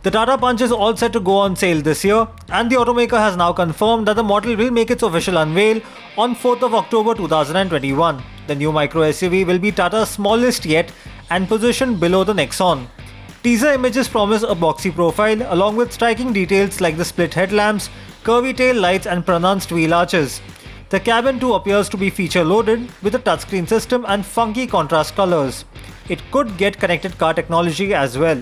The Tata Punch is all set to go on sale this year, and the automaker has now confirmed that the model will make its official unveil on 4th of October 2021. The new micro SUV will be Tata's smallest yet and positioned below the Nexon. Teaser images promise a boxy profile along with striking details like the split headlamps, curvy tail lights and pronounced wheel arches. The cabin too appears to be feature-loaded with a touchscreen system and funky contrast colors. It could get connected car technology as well.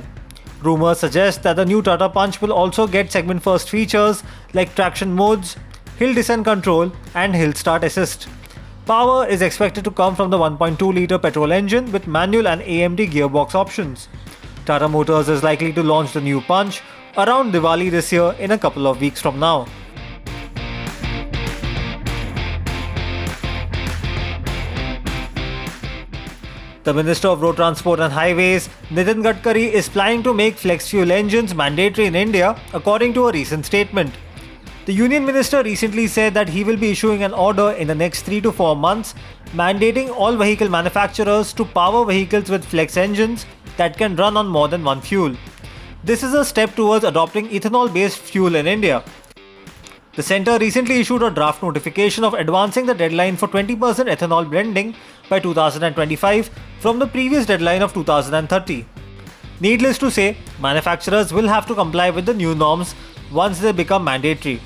Rumors suggest that the new Tata Punch will also get segment-first features like traction modes, hill descent control and hill start assist. Power is expected to come from the 1.2-litre petrol engine with manual and AMD gearbox options. Tata Motors is likely to launch the new Punch around Diwali this year in a couple of weeks from now. The Minister of Road Transport and Highways, Nitin Gadkari, is planning to make flex fuel engines mandatory in India, according to a recent statement. The Union Minister recently said that he will be issuing an order in the next 3 to 4 months, mandating all vehicle manufacturers to power vehicles with flex engines that can run on more than one fuel. This is a step towards adopting ethanol-based fuel in India. The centre recently issued a draft notification of advancing the deadline for 20% ethanol blending by 2025 from the previous deadline of 2030. Needless to say, manufacturers will have to comply with the new norms once they become mandatory.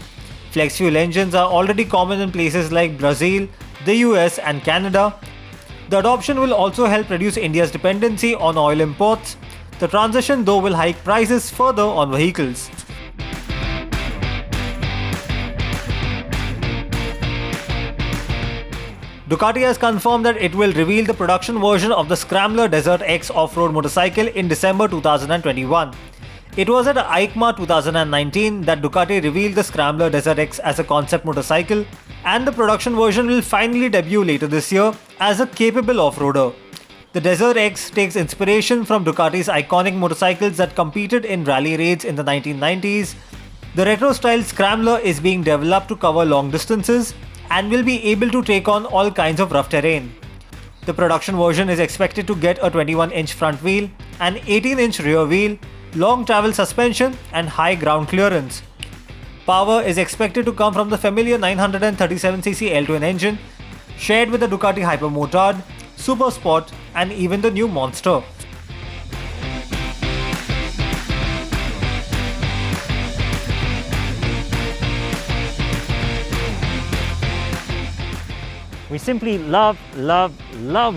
Flex fuel engines are already common in places like Brazil, the US and Canada. The adoption will also help reduce India's dependency on oil imports. The transition though will hike prices further on vehicles. Ducati has confirmed that it will reveal the production version of the Scrambler Desert X off-road motorcycle in December 2021. It was at EICMA 2019 that Ducati revealed the Scrambler Desert X as a concept motorcycle, and the production version will finally debut later this year as a capable off-roader. The Desert X takes inspiration from Ducati's iconic motorcycles that competed in rally raids in the 1990s. The retro-style Scrambler is being developed to cover long distances and will be able to take on all kinds of rough terrain. The production version is expected to get a 21-inch front wheel, an 18-inch rear wheel, long travel suspension and high ground clearance. Power is expected to come from the familiar 937cc L-twin engine, shared with the Ducati Hypermotard, Super Sport and even the new Monster. We simply love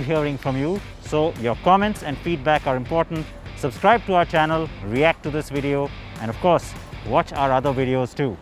hearing from you. So your comments and feedback are important. Subscribe to our channel, react to this video, and of course, watch our other videos too.